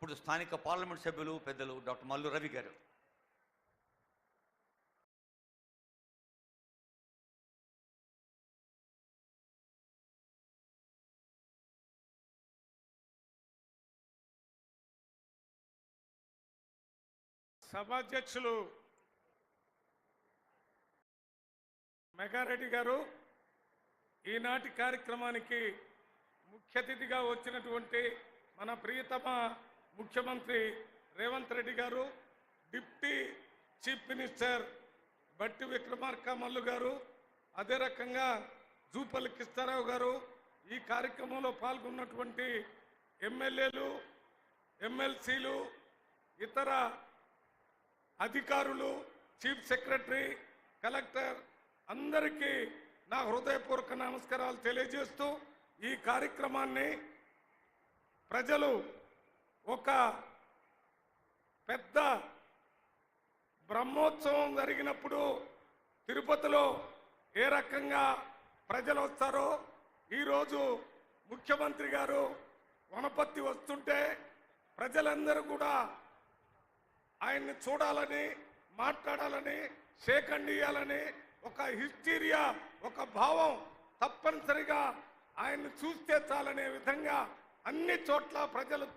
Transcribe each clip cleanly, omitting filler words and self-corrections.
ఇప్పుడు స్థానిక పార్లమెంట్ సభ్యులు పెద్దలు డాక్టర్ మల్లు రవి గారు. సభాధ్యక్షులు మెగారెడ్డి గారు, ఈనాటి కార్యక్రమానికి ముఖ్య అతిథిగా వచ్చినటువంటి మన ప్రియతమ ముఖ్యమంత్రి రేవంత్ రెడ్డి గారు, డిప్యూటీ చీఫ్ మినిస్టర్ బట్టి విక్రమార్క మల్లు గారు, అదే రకంగా జూపల్లి కృష్ణారావు గారు, ఈ కార్యక్రమంలో పాల్గొన్నటువంటి ఎమ్మెల్యేలు, ఎమ్మెల్సీలు, ఇతర అధికారులు, చీఫ్ సెక్రటరీ, కలెక్టర్ అందరికీ నా హృదయపూర్వక నమస్కారాలు తెలియజేస్తూ, ఈ కార్యక్రమాన్ని ప్రజలు ఒక పెద్ద బ్రహ్మోత్సవం జరిగినప్పుడు తిరుపతిలో ఏ రకంగా ప్రజలు వస్తారో, ఈరోజు ముఖ్యమంత్రి గారు వనపర్తి వస్తుంటే ప్రజలందరూ కూడా ఆయన్ని చూడాలని, మాట్లాడాలని, షేక్ హ్యాండ్ ఇవ్వాలని ఒక హిస్టీరియా, ఒక భావం తప్పనిసరిగా ఆయన్ని చూస్తే చాలనే విధంగా అన్ని చోట్ల ప్రజలు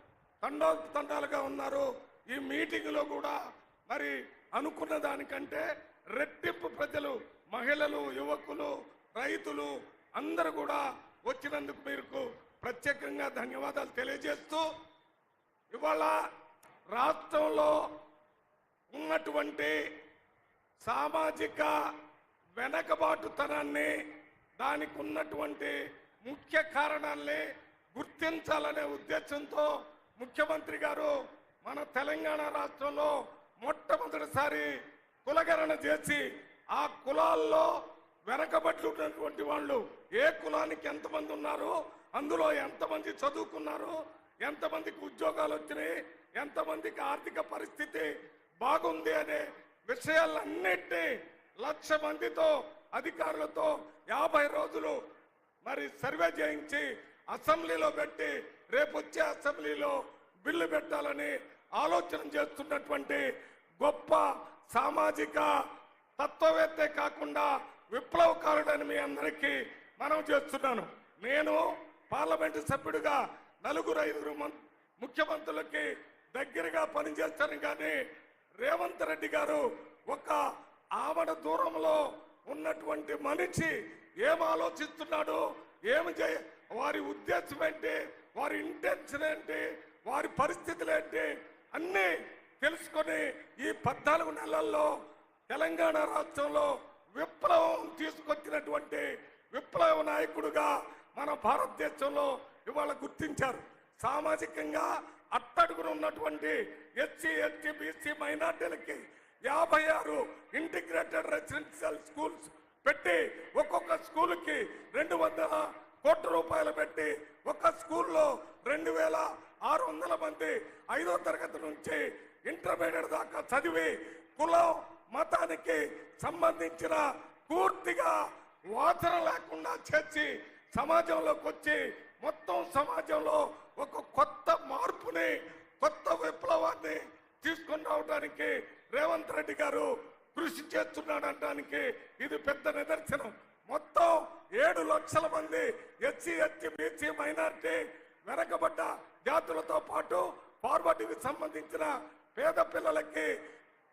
తండాలుగా ఉన్నారు. ఈ మీటింగ్లో కూడా మరి అనుకున్న దానికంటే రెట్టింపు ప్రజలు, మహిళలు, యువకులు, రైతులు అందరూ కూడా వచ్చినందుకు మీకు ప్రత్యేకంగా ధన్యవాదాలు తెలియజేస్తూ, ఇవాళ రాష్ట్రంలో ఉన్నటువంటి సామాజిక వెనకబాటుతనాన్ని, దానికి ఉన్నటువంటి ముఖ్య కారణాన్ని గుర్తించాలనే ఉద్దేశంతో ముఖ్యమంత్రి గారు మన తెలంగాణ రాష్ట్రంలో మొట్టమొదటిసారి కులగణన చేసి ఆ కులాల్లో వెనకబట్టున్నటువంటి వాళ్ళు ఏ కులానికి ఎంతమంది ఉన్నారు, అందులో ఎంతమంది చదువుకున్నారు, ఎంతమందికి ఉద్యోగాలు వచ్చినాయి, ఎంతమందికి ఆర్థిక పరిస్థితి బాగుంది అనే విషయాలన్నిటినీ 1,00,000 మందితో అధికారులతో 50 రోజులు మరి సర్వే చేయించి అసెంబ్లీలో పెట్టి రేపు వచ్చే అసెంబ్లీలో బిల్లు పెట్టాలని ఆలోచన చేస్తున్నటువంటి గొప్ప సామాజిక తత్వవేత్తే కాకుండా విప్లవకారుడని మీ అందరికీ మనం చేస్తున్నాను. నేను పార్లమెంటు సభ్యుడిగా 4-5 ముఖ్యమంత్రులకి దగ్గరగా పనిచేస్తాను, కానీ రేవంత్ రెడ్డి గారు ఒక ఆమడ దూరంలో ఉన్నటువంటి మనిషి ఏం ఆలోచిస్తున్నాడు, వారి ఉద్దేశం ఏంటి, వారి ఇంటెన్షన్ ఏంటి, వారి పరిస్థితులు ఏంటి అన్నీ తెలుసుకొని ఈ 14 నెలల్లో తెలంగాణ రాష్ట్రంలో విప్లవం తీసుకొచ్చినటువంటి విప్లవ నాయకుడుగా మన భారతదేశంలో ఇవాళ గుర్తించారు. సామాజికంగా అట్టడుగున ఉన్నటువంటి ఎస్సీ, ఎస్టీ, బీసీ మైనార్టీలకి 56 ఇంటిగ్రేటెడ్ రెసిడెన్షియల్ స్కూల్స్ పెట్టి ఒక్కొక్క స్కూల్కి 200 కోట్ల రూపాయలు పెట్టి ఒక స్కూల్లో 2,600 మంది 5వ తరగతి నుంచి ఇంటర్మీడియట్ దాకా చదివి కులం, మతానికి సంబంధించిన పూర్తిగా వాసన లేకుండా చేసి సమాజంలోకి వచ్చి మొత్తం సమాజంలో ఒక కొత్త మార్పుని, కొత్త విప్లవాన్ని తీసుకొని రావడానికి రేవంత్ రెడ్డి గారు కృషి చేస్తున్నాడు అనడానికి ఇది పెద్ద నిదర్శనం. మొత్తం 7 లక్షల మంది ఎస్సీ, ఎస్టీ, బీసీ, మైనార్టీ, వెనకబడ్డ జాతులతో పాటు ఫార్వర్డ్కి సంబంధించిన పేద పిల్లలకి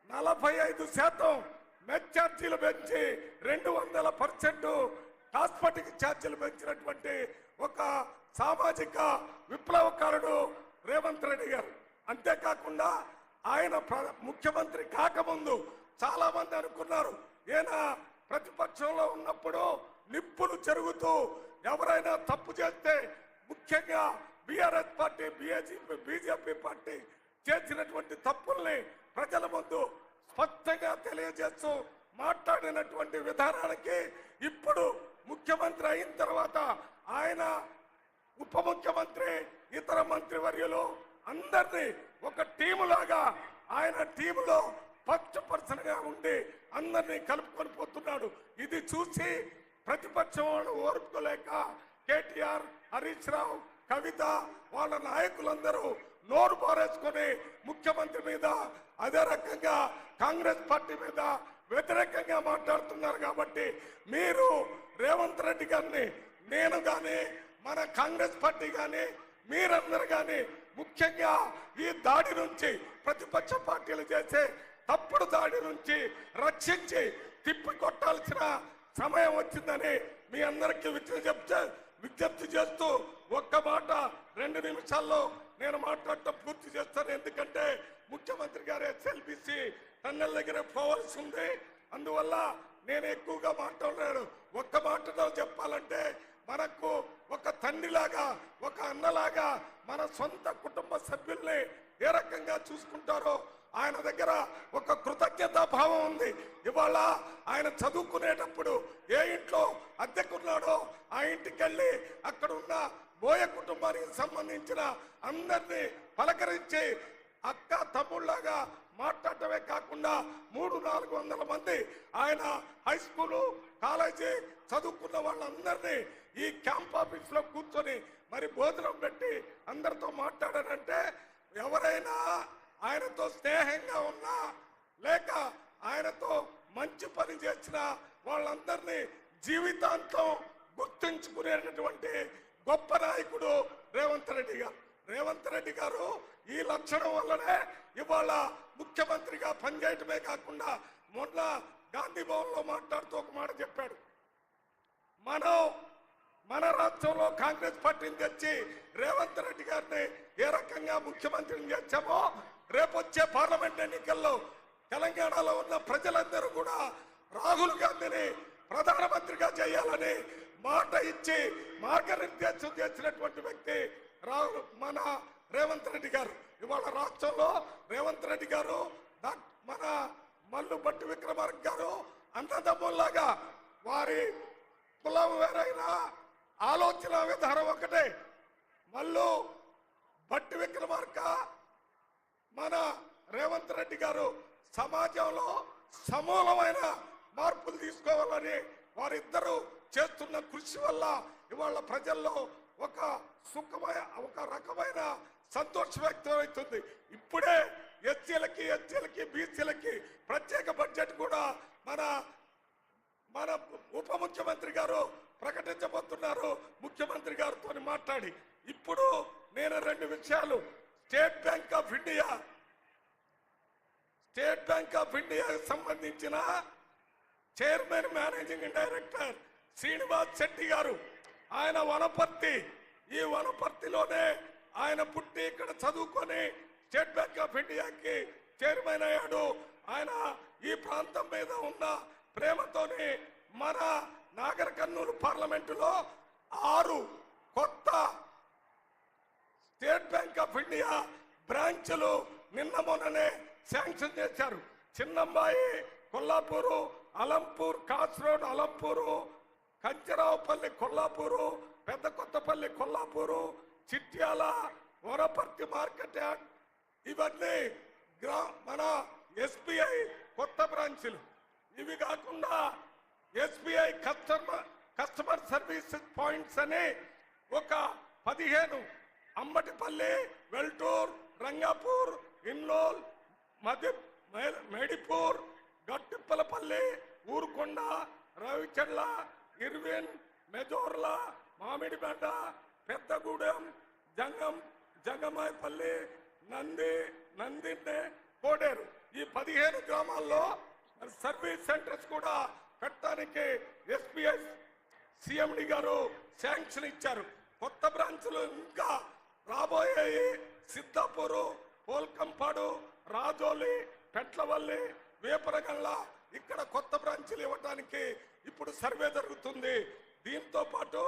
45% మెస్ ఛార్జీలు పెంచి 200% కాస్మెటిక్ ఛార్జీలు పెంచినటువంటి ఒక సామాజిక విప్లవకారుడు రేవంత్ రెడ్డి గారు. అంతేకాకుండా ఆయన ముఖ్యమంత్రి కాకముందు చాలా మంది అనుకున్నారు ఈయన ప్రతిపక్షంలో ఉన్నప్పుడు నిప్పులు చెరుగుతూ ఎవరైనా తప్పు చేస్తే, ముఖ్యంగా బీఆర్ఎస్ పార్టీ, బీజేపీ పార్టీ చేసినటువంటి తప్పుల్ని ప్రజల ముందు స్పష్టంగా తెలియజేస్తూ మాట్లాడినటువంటి విధానానికి ఇప్పుడు ముఖ్యమంత్రి అయిన తర్వాత ఆయన ఉప ముఖ్యమంత్రి, ఇతర మంత్రివర్యులు అందరినీ ఒక టీములాగా ఆయన టీములో ఫస్ట్ పర్సన్ గా ఉండి అందరినీ కలుపుకొని పోతున్నాడు. ఇది చూసి ప్రతిపక్షం వాళ్ళు ఓర్పుకోలేక కేటీఆర్, హరీష్ రావు, కవిత వాళ్ళ నాయకులందరూ నోరు పారేసుకొని ముఖ్యమంత్రి మీద అదే రకంగా కాంగ్రెస్ పార్టీ మీద వ్యతిరేకంగా మాట్లాడుతున్నారు. కాబట్టి మీరు రేవంత్ రెడ్డి గారిని, నేను కానీ మన కాంగ్రెస్ పార్టీ కానీ మీరందరూ కానీ ముఖ్యంగా ఈ దాడి నుంచి, ప్రతిపక్ష పార్టీలు చేసే తప్పుడు దాడి నుంచి రక్షించి తిప్పి కొట్టాల్సిన సమయం వచ్చిందని మీ అందరికీ విజ్ఞప్తి చేస్తూ ఒక్క మాట 2 నిమిషాల్లో నేను మాట్లాడటం పూర్తి చేస్తాను. ఎందుకంటే ముఖ్యమంత్రి గారు ఎస్ఎల్బిసి టన్నెల్ దగ్గర పోవాల్సి ఉంది. అందువల్ల నేను ఎక్కువగా మాట్లాడలేను. ఒక్క మాటలో చెప్పాలంటే మనకు ఒక తండ్రిలాగా, ఒక అన్నలాగా, మన సొంత కుటుంబ సభ్యుల్ని ఏ రకంగా చూసుకుంటారో ఆయన దగ్గర ఒక కృతజ్ఞతా భావం ఉంది. ఇవాళ ఆయన చదువుకునేటప్పుడు ఏ ఇంట్లో అద్దెకున్నాడో ఆ ఇంటికి వెళ్ళి అక్కడ ఉన్న బోయ కుటుంబానికి సంబంధించిన అందరినీ పలకరించి అక్క తమ్ముళ్లాగా మాట్లాడటమే కాకుండా 300-400 మంది ఆయన హై స్కూలు, కాలేజీ చదువుకున్న వాళ్ళందరినీ ఈ క్యాంప్ ఆఫీస్ లో కూర్చొని మరి భోజనం పెట్టి అందరితో మాట్లాడారంటే ఎవరైనా ఆయనతో స్నేహంగా ఉన్నా లేక ఆయనతో మంచి పని చేసిన వాళ్ళందరినీ జీవితాంతం గుర్తుంచుకునేటటువంటి గొప్ప నాయకుడు రేవంత్ రెడ్డి గారు. రేవంత్ రెడ్డి గారు ఈ లక్షణం వల్లనే ఇవాళ ముఖ్యమంత్రిగా పనిచేయటమే కాకుండా మొన్న గాంధీ భవన్ లో మాట్లాడుతూ ఒక మాట చెప్పాడు. మన రాష్ట్రంలో కాంగ్రెస్ పార్టీని తెచ్చి రేవంత్ రెడ్డి గారిని ఏ రకంగా ముఖ్యమంత్రిని చేశామో రేపొచ్చే పార్లమెంట్ ఎన్నికల్లో తెలంగాణలో ఉన్న ప్రజలందరూ కూడా రాహుల్ గాంధీని ప్రధానమంత్రిగా చేయాలని మాట ఇచ్చి మార్గనిర్దేశం చేసినటువంటి వ్యక్తి మన రేవంత్ రెడ్డి గారు. ఇవాళ రాష్ట్రంలో రేవంత్ రెడ్డి గారు, మన మల్లు భట్టి విక్రమార్క గారు అన్నదమ్ముల్లాగా, వారి కులం వేరైనా ఆలోచన విధానం ఒకటే. మల్లు భట్టి విక్రమార్క, మన రేవంత్ రెడ్డి గారు సమాజంలో సమూలమైన మార్పులు తీసుకోవాలని వారిద్దరూ చేస్తున్న కృషి వల్ల ఇవాళ ప్రజల్లో ఒక రకమైన సంతోషం వ్యక్తమవుతుంది. ఇప్పుడే ఎస్సీలకి బీసీలకి ప్రత్యేక బడ్జెట్ కూడా మన ఉప ముఖ్యమంత్రి గారు ప్రకటించబోతున్నారు. ముఖ్యమంత్రి గారితో మాట్లాడి ఇప్పుడు నేను 2 విషయాలు, స్టేట్ బ్యాంక్ ఆఫ్ ఇండియాకి సంబంధించిన chairman, managing director Srinivas Shetty గారు, ఆయన వనపర్తి, ఈ వనపర్తిలోనే ఆయన పుట్టి ఇక్కడ చదువుకొని స్టేట్ బ్యాంక్ ఆఫ్ ఇండియాకి చైర్మన్ అయ్యాడు. ఆయన ఈ ప్రాంతం మీద ఉన్న ప్రేమతోని మన నాగర్ కర్నూలు పార్లమెంటులో 6 కొత్త స్టేట్ బ్యాంక్ ఆఫ్ ఇండియా బ్రాంచ్లు నిన్న మొన్ననే శాంక్షన్ చేశారు. చిన్నంబాయి కొల్లాపూరు, అలంపూర్, కాస్రోడ్ అలంపూరు, కంచరావుపల్లి కొల్లాపూరు, పెద్ద కొత్తపల్లి కొల్లాపూరు, చిట్యాల, వనపర్తి మార్కెట్ యార్డ్, ఇవన్నీ మన ఎస్బీఐ కొత్త బ్రాంచ్లు. ఇవి కాకుండా ఎస్బీఐ కస్టమర్ సర్వీసెస్ పాయింట్స్ అని ఒక 15 అమ్మటిపల్లి, వెల్టూర్, రంగాపూర్, ఇన్లోల్, మేడిపూర్, గట్టిప్పలపల్లి, ఊరుకొండ, రవిచెర్ల, ఇర్విన్, మెజోర్ల, మామిడిబండ, పెద్దగూడెం, జంగమాయపల్లి, నందిన్నె, కోడేరు, ఈ 15 గ్రామాల్లో సర్వీస్ సెంటర్స్ కూడా పెట్టడానికి ఎస్బీఐ సిఎండి గారు శాంక్షన్ ఇచ్చారు. కొత్త బ్రాంచ్లు ఇంకా రాబోయే సిద్ధాపూరు, పోల్కంపాడు, రాజోలి, పెట్లవల్లి, వేపరగల్ల, ఇక్కడ కొత్త బ్రాంచ్లు ఇవ్వడానికి ఇప్పుడు సర్వే జరుగుతుంది. దీంతో పాటు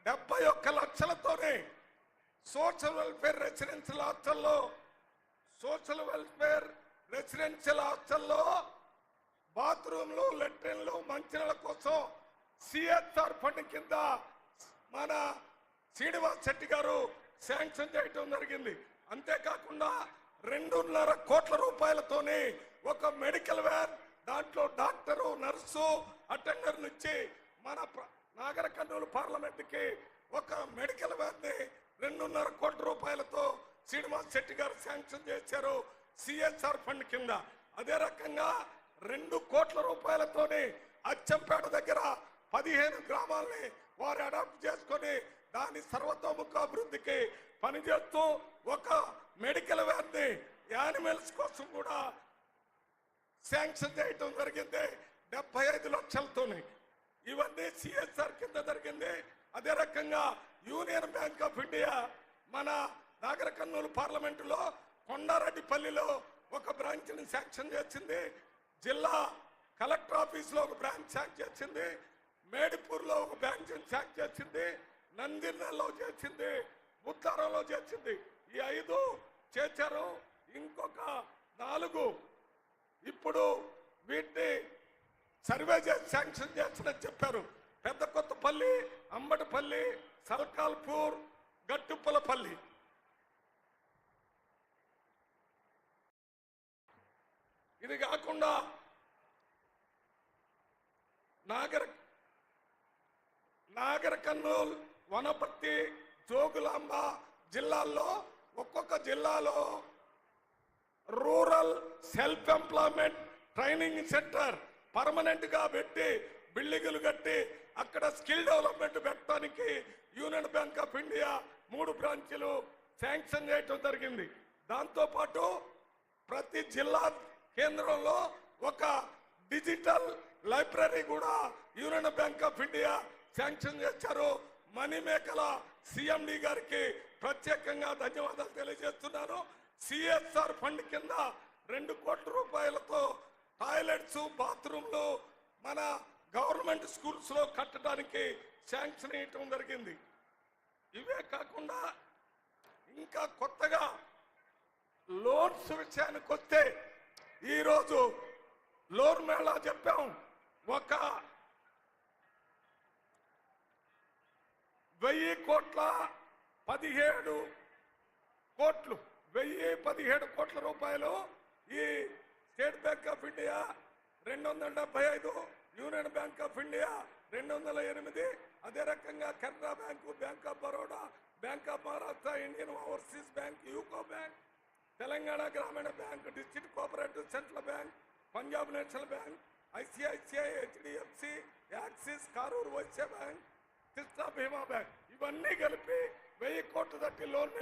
71 లక్షలతోనే సోషల్ వెల్ఫేర్ రెసిడెన్షియల్ హాస్టల్లో బాత్రూమ్లు, లెట్రిన్లు, మంచినీళ్ళ కోసం సిఎస్ఆర్ ఫండ్ కింద మన శ్రీనివాస్ శెట్టి గారు శాంక్షన్ చేయటం జరిగింది. అంతేకాకుండా 2.5 కోట్ల రూపాయలతోనే ఒక మెడికల్ వ్యాన్, దాంట్లో డాక్టరు, నర్సు, అటెండర్ నుంచి మన నాగర్ కర్నూలు పార్లమెంట్కి ఒక మెడికల్ వ్యాన్ని 2.5 కోట్ల రూపాయలతో శ్రీనివాస్ శెట్టి గారు శాంక్షన్ చేశారు సిఎస్ఆర్ ఫండ్ కింద. అదే రకంగా 2 కోట్ల రూపాయలతోనే అచ్చంపేట దగ్గర 15 గ్రామాలని వారు అడాప్ట్ చేసుకొని దాని సర్వతోముఖ అభివృద్ధికి పనిచేస్తూ ఒక మెడికల్ వ్యాన్ని యానిమల్స్ కోసం కూడా శాంక్షన్ చేయటం జరిగింది 75 లక్షలతోని. ఇవన్నీ సిఎస్ఆర్ కింద జరిగింది. అదే రకంగా యూనియన్ బ్యాంక్ ఆఫ్ ఇండియా మన నాగర్ కర్నూలు పార్లమెంటులో కొండారెడ్డిపల్లిలో ఒక బ్రాంచ్ని శాంక్షన్ చేసింది. జిల్లా కలెక్టర్ ఆఫీస్లో ఒక బ్రాంచ్ శాంక్షన్ చేసింది. మేడిపూర్లో ఒక బ్రాంచ్ శాంక్షన్ చేసింది. నందిర్నల్లో చేసింది. ఉత్తరంలో చేసింది. ఈ 5 చేశారు. ఇంకొక 4 ఇప్పుడు వీటిని సర్వే చేసి శాంక్షన్ చేస్తానని చెప్పారు. పెద్ద కొత్తపల్లి, అంబటిపల్లి, సల్కాల్పూర్, గట్టుప్పలపల్లి. ఇది కాకుండా నాగర్ కర్నూలు, వనపర్తి, జోగులాంబ జిల్లాల్లో ఒక్కొక్క జిల్లాలో rural self employment training centre permanent గా పెట్టి బిల్డింగులు కట్టి అక్కడ స్కిల్ డెవలప్మెంట్ పెట్టడానికి యూనియన్ బ్యాంక్ ఆఫ్ ఇండియా 3 బ్రాంచీలు శాంక్షన్ చేయటం జరిగింది. దాంతో పాటు ప్రతి జిల్లా కేంద్రంలో ఒక డిజిటల్ లైబ్రరీ కూడా union bank of India sanction చేశారు. మణిమేకల సిఎండి గారికి ప్రత్యేకంగా ధన్యవాదాలు తెలియజేస్తున్నాను. సిఎస్ఆర్ ఫండ్ కింద 2 కోట్ల రూపాయలతో టాయిలెట్స్, బాత్రూమ్లు మన గవర్నమెంట్ స్కూల్స్ లో కట్టడానికి శాంక్షన్ ఇవ్వటం జరిగింది. ఇవే కాకుండా ఇంకా కొత్తగా లోన్స్ విషయానికి వస్తే ఈరోజు లోన్ మేళా చెప్పాం. ఒక 1017 కోట్ల రూపాయలు ఈ state bank of India 275, union bank of India 208, అదే రకంగా Canara bank, bank of Baroda, bank of Maharashtra, Indian overseas bank, UCO bank, Telangana Grameena bank, district cooperative central bank, Punjab national bank, ICICI, HDFC, Axis, Karur Vysya bank, Krishna Bhima bank, ఇవన్నీ కలిపి 1000 కోట్లు తట్టి లోన్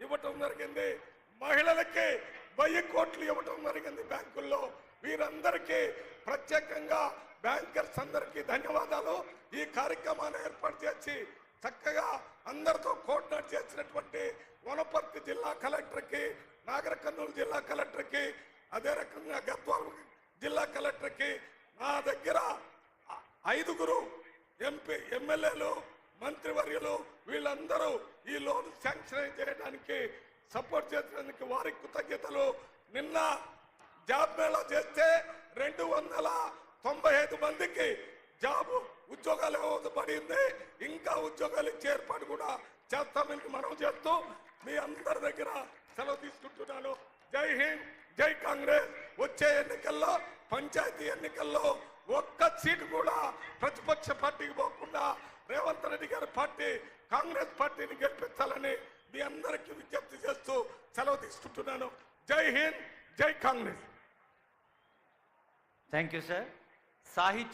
ఇవ్వటం జరిగింది. మహిళలకి 1000 కోట్లు ఇవ్వటం జరిగింది బ్యాంకుల్లో. వీరందరికీ ప్రత్యేకంగా బ్యాంకర్స్ అందరికీ ధన్యవాదాలు. ఈ కార్యక్రమాన్ని ఏర్పాటు చేసి చక్కగా అందరితో కోఆర్డినేట్ చేసినటువంటి వనపర్తి జిల్లా కలెక్టర్కి, నాగర్ కర్నూలు జిల్లా కలెక్టర్కి, అదే రకంగా గద్వాల జిల్లా కలెక్టర్కి, నా దగ్గర 5 ఎంపీ, ఎమ్మెల్యేలు, మంత్రివర్యులు వీళ్ళందరూ ఈ లోన్ శాంక్షన్ చేయడానికి సపోర్ట్ చేసినందుకు వారికి కృతజ్ఞతలు. నిన్న జాబ్ మేళా చేస్తే 295 మందికి ఉద్యోగాలు ఇవ్వబడింది. ఇంకా ఉద్యోగాలు ఇచ్చే ఏర్పాటు కూడా చేస్తామని మనం చేస్తూ మీ అందరి దగ్గర సెలవు తీసుకుంటున్నాను. జై హింద్, జై కాంగ్రెస్. వచ్చే ఎన్నికల్లో, పంచాయతీ ఎన్నికల్లో ఒక్క సీటు కూడా ప్రతిపక్ష పార్టీకి పోకుండా రేవంత్ రెడ్డి గారి పార్టీ కాంగ్రెస్ పార్టీని గెలిపించాలని మీ అందరికీ విజ్ఞప్తి చేస్తూ సెలవు తీసుకుంటున్నాను. జై హింద్, జై కాంగ్రెస్. Thank you sir. సాహిత్య